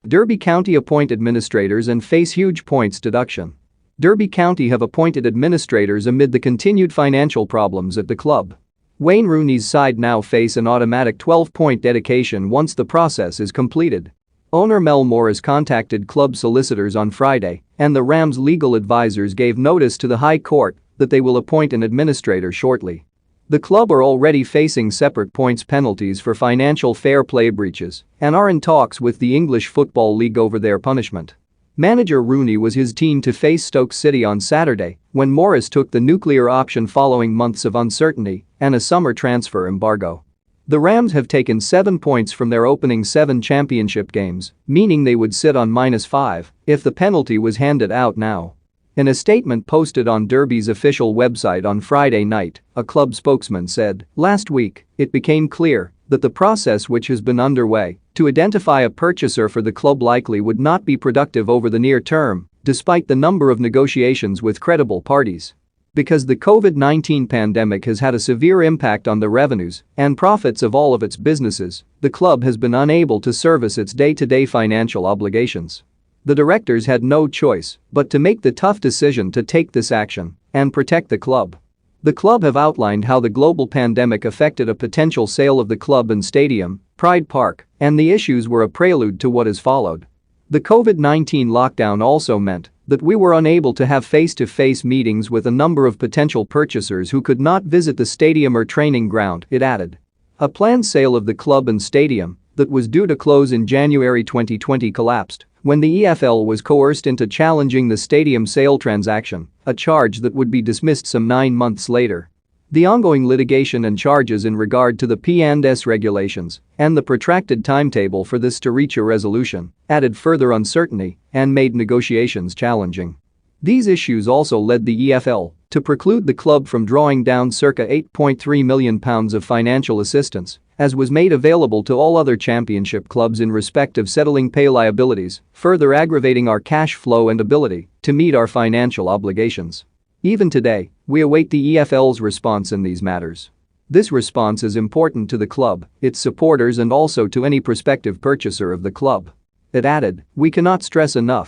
Derby County appoint administrators and face huge points deduction. Derby County have appointed administrators amid the continued financial problems at the club. Wayne Rooney's side now face an automatic 12-point deduction once the process is completed. Owner Mel Morris contacted club solicitors on Friday, and the Rams' legal advisors gave notice to the High Court that they will appoint an administrator shortly. The club are already facing separate points penalties for financial fair play breaches and are in talks with the English Football League over their punishment. Manager Rooney was his team to face Stoke City on Saturday when Morris took the nuclear option following months of uncertainty and a summer transfer embargo. The Rams have taken 7 points from their opening 7 championship games, meaning they would sit on -5 if the penalty was handed out now. In a statement posted on Derby's official website on Friday night, a club spokesman said, "Last week, it became clear that the process which has been underway to identify a purchaser for the club likely would not be productive over the near term, despite the number of negotiations with credible parties. Because the COVID-19 pandemic has had a severe impact on the revenues and profits of all of its businesses, the club has been unable to service its day-to-day financial obligations. The directors had no choice but to make the tough decision to take this action and protect the club." The club have outlined how the global pandemic affected a potential sale of the club and stadium, Pride Park, and the issues were a prelude to what has followed. The COVID-19 lockdown also meant that we were unable to have face-to-face meetings with a number of potential purchasers who could not visit the stadium or training ground, it added. A planned sale of the club and stadium that was due to close in January 2020 collapsed when the EFL was coerced into challenging the stadium sale transaction, a charge that would be dismissed some 9 months later. The ongoing litigation and charges in regard to the P&S regulations and the protracted timetable for this to reach a resolution added further uncertainty and made negotiations challenging. These issues also led the EFL to preclude the club from drawing down circa £8.3 million of financial assistance, as was made available to all other championship clubs in respect of settling pay liabilities, further aggravating our cash flow and ability to meet our financial obligations. Even today, we await the EFL's response in these matters. This response is important to the club, its supporters and also to any prospective purchaser of the club. It added, "We cannot stress enough